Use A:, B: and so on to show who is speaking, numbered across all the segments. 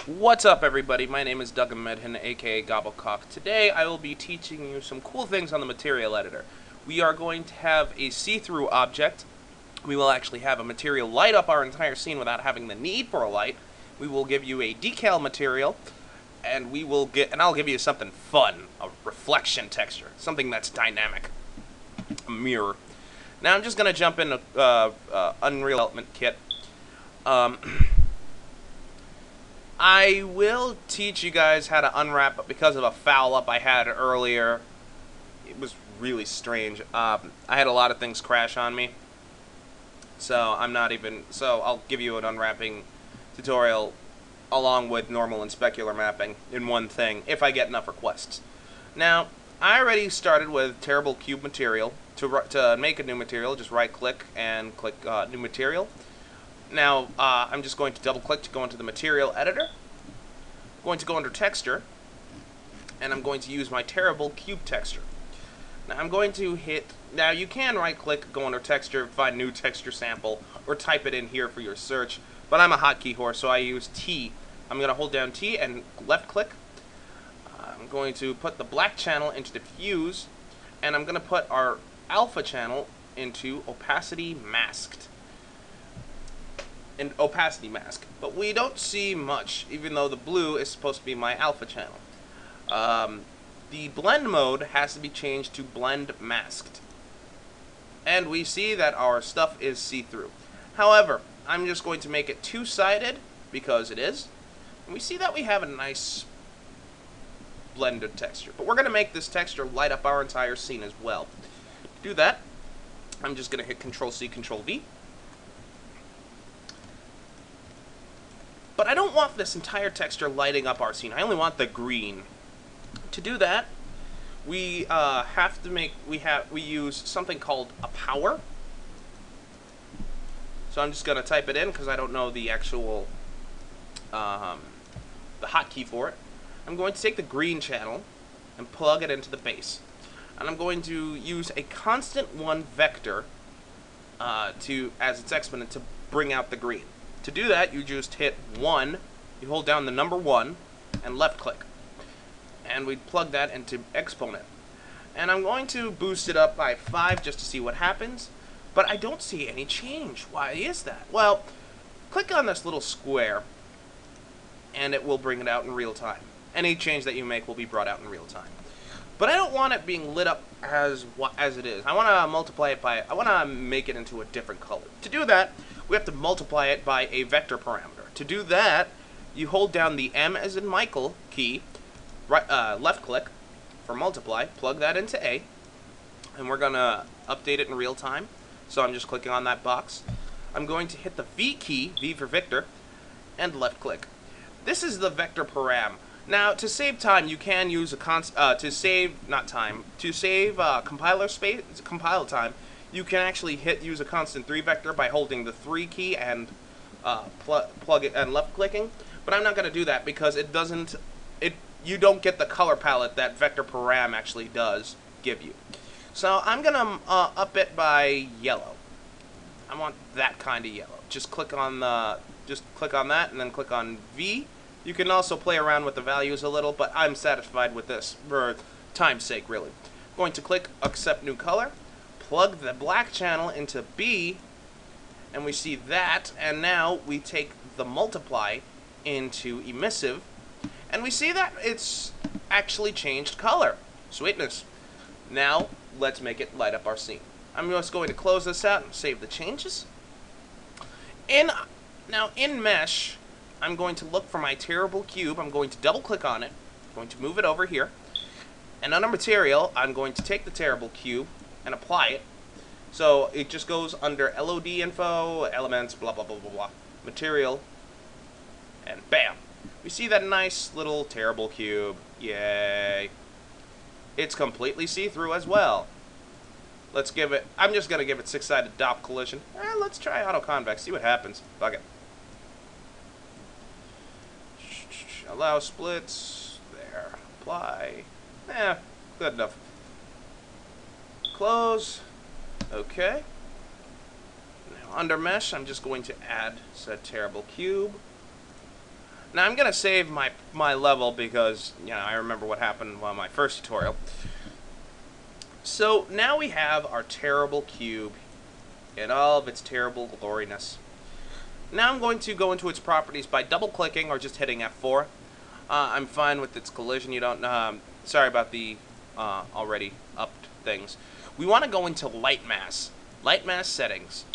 A: What's up, everybody? My name is Doug Medhin, aka Gobblecock. Today I will be teaching you some cool things on the material editor. We are going to have a see-through object. We will actually have a material light up our entire scene without having the need for a light. We will give you a decal material, and I'll give you something fun, a reflection texture, something that's dynamic, a mirror. Now I'm just going to jump into Unreal Development Kit. I will teach you guys how to unwrap, but because of a foul up I had earlier, it was really strange. I had a lot of things crash on me, so I'll give you an unwrapping tutorial along with normal and specular mapping in one thing, if I get enough requests. Now, I already started with terrible cube material. To make a new material, just right click and click new material. Now, I'm just going to double click to go into the material editor. I'm going to go under texture, and I'm going to use my terrible cube texture. Now I'm going to now you can right click, go under texture, find new texture sample, or type it in here for your search, but I'm a hotkey whore, so I use T. I'm going to hold down T and left click. I'm going to put the black channel into diffuse, and I'm going to put our alpha channel into opacity masked. And opacity mask, but we don't see much, even though the blue is supposed to be my alpha channel. The blend mode has to be changed to blend masked, and we see that our stuff is see-through. However, I'm just going to make it two-sided because it is, and we see that we have a nice blended texture, but we're going to make this texture light up our entire scene as well. To do that, I'm just going to hit Control-C, Control-V. But I don't want this entire texture lighting up our scene. I only want the green. To do that, we use something called a power. So I'm just going to type it in because I don't know the actual the hotkey for it. I'm going to take the green channel and plug it into the base, and I'm going to use a constant 1 vector as its exponent to bring out the green. To do that, you just hit 1, you hold down the number 1, and left click. And we plug that into exponent. And I'm going to boost it up by 5 just to see what happens, but I don't see any change. Why is that? Well, click on this little square, and it will bring it out in real time. Any change that you make will be brought out in real time. But I don't want it being lit up as it is. I want to multiply it by, I want to make it into a different color. To do that, we have to multiply it by a vector parameter. To do that, you hold down the M as in Michael key, left click for multiply, plug that into A, and we're going to update it in real time. So I'm just clicking on that box. I'm going to hit the V key, V for Victor, and left click. This is the vector param. Now, to save time, you can use a compile time. You can actually use a constant 3 vector by holding the 3 key and plug it and left clicking. But I'm not going to do that because you don't get the color palette that vector param actually does give you. So I'm going to up it by yellow. I want that kind of yellow. Just click on that and then click on V. You can also play around with the values a little, but I'm satisfied with this for time's sake, really. Going to click Accept New Color, plug the black channel into B, and we see that, and now we take the multiply into emissive, and we see that it's actually changed color. Sweetness. Now, let's make it light up our scene. I'm just going to close this out and save the changes. Now, in Mesh, I'm going to look for my terrible cube. I'm going to double click on it. I'm going to move it over here. And under material, I'm going to take the terrible cube and apply it. So it just goes under LOD info, elements, blah, blah, blah, blah, blah, material, and bam. We see that nice little terrible cube. Yay. It's completely see-through as well. Let's give it, I'm just going to give it 6-sided dot collision. Let's try auto-convex, see what happens. Fuck it. Allow splits. There. Apply. Good enough. Close. Okay. Now under mesh, I'm just going to add said terrible cube. Now I'm gonna save my level because, you know, I remember what happened on my first tutorial. So now we have our terrible cube in all of its terrible gloriness. Now I'm going to go into its properties by double-clicking or just hitting F4. I'm fine with its collision. You don't. Sorry about the already upped things. We want to go into light mass. Light mass settings.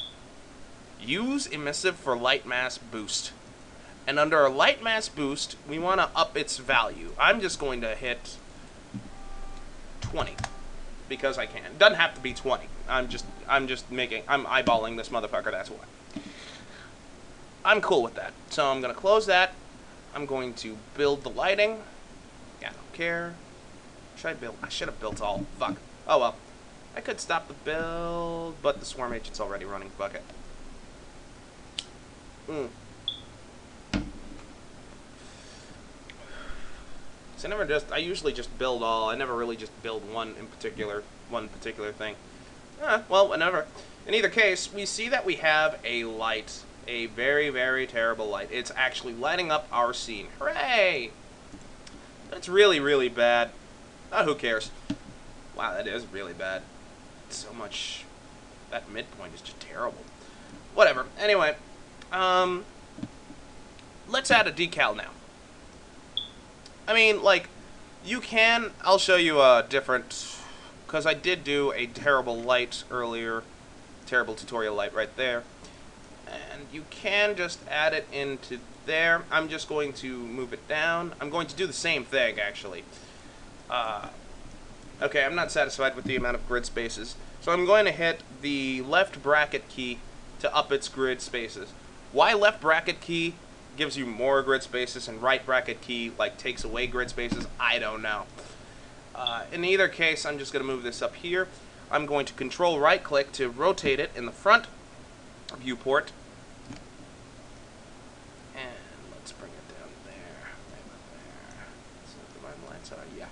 A: Use emissive for light mass boost. And under a light mass boost, we want to up its value. I'm just going to hit 20 because I can. Doesn't have to be 20. I'm just eyeballing this motherfucker. That's why. I'm cool with that. So I'm going to close that. I'm going to build the lighting. Yeah, I don't care. Should I build? I should have built all. Fuck. Oh well. I could stop the build, but the swarm agent's already running. Fuck it. So I usually just build all. I never really just build one particular thing. Well, whenever. In either case, we see that we have a light. A very, very terrible light. It's actually lighting up our scene. Hooray! That's really, really bad. Who cares? Wow, that is really bad. So much. That midpoint is just terrible. Whatever. Anyway, let's add a decal now. I mean, like, you can. I'll show you a different, because I did do a terrible light earlier. Terrible tutorial light right there. And you can just add it into there. I'm just going to move it down. I'm going to do the same thing, actually. Okay, I'm not satisfied with the amount of grid spaces. So I'm going to hit the left bracket key to up its grid spaces. Why left bracket key gives you more grid spaces and right bracket key, like, takes away grid spaces? I don't know. In either case, I'm just going to move this up here. I'm going to control right click to rotate it in the front viewport. And let's bring it down there. Right about there. Is that the right lights are? Yeah.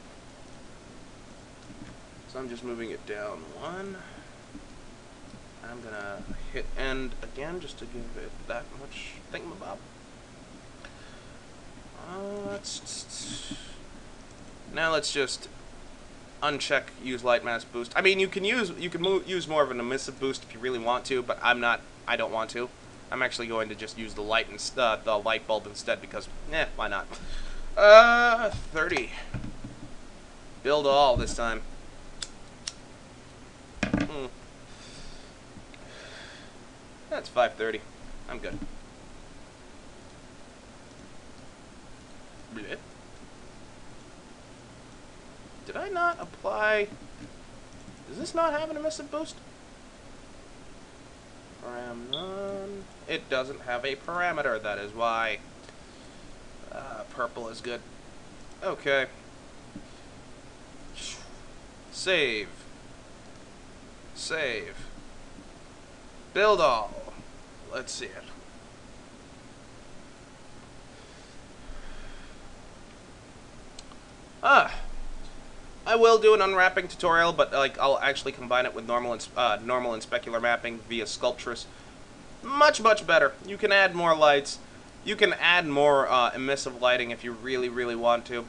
A: So I'm just moving it down one. I'm going to hit end again just to give it that much thingamabob. Now let's just uncheck use light mass boost. I mean, you can use more of an emissive boost if you really want to, but I don't want to. I'm actually going to just use the light bulb instead because why not? 30. Build all this time. That's 530. I'm good. Blech. Did I not apply? Does this not have an emissive boost? Param none. It doesn't have a parameter. That is why. Purple is good. Okay. Save. Save. Build all. Let's see it. I will do an unwrapping tutorial, but like I'll actually combine it with normal and specular mapping via Sculptress. Much better. You can add more lights. You can add more emissive lighting if you really want to.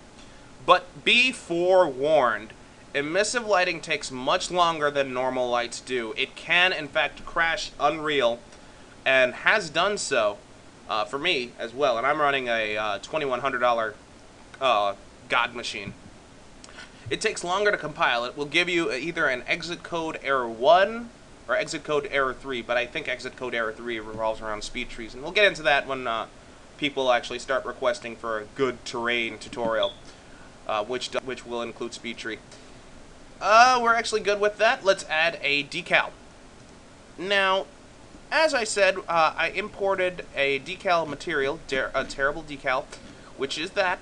A: But be forewarned, emissive lighting takes much longer than normal lights do. It can, in fact, crash Unreal, and has done so for me as well. And I'm running a $2,100 God machine. It takes longer to compile. It will give you either an exit code error 1 or exit code error 3, but I think exit code error 3 revolves around speed trees, and we'll get into that when people actually start requesting for a good terrain tutorial, which will include speed tree. We're actually good with that. Let's add a decal. Now, as I said, I imported a decal material, a terrible decal, which is that.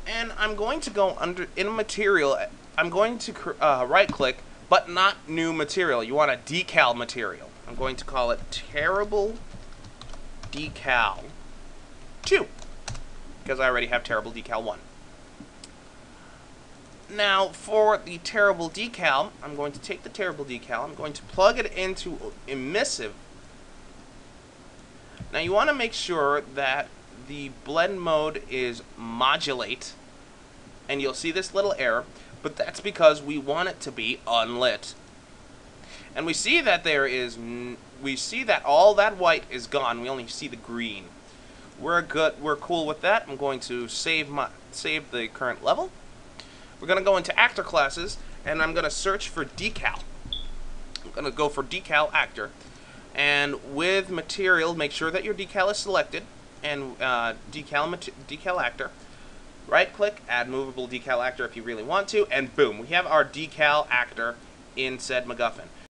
A: And I'm going to go in material. I'm going to right-click, but not new material. You want a decal material. I'm going to call it terrible decal 2, because I already have terrible decal 1. Now, for the terrible decal, I'm going to take the terrible decal. I'm going to plug it into emissive. Now, you want to make sure that the blend mode is modulate, and you'll see this little error, but that's because we want it to be unlit. And we see that we see that all that white is gone. We only see the green. We're cool with that. I'm going to save the current level. We're going to go into actor classes, and I'm going to search for decal. I'm going to go for decal actor, and with material, make sure that your decal is selected, and decal actor. Right click, add movable decal actor if you really want to, and boom, we have our decal actor in said MacGuffin.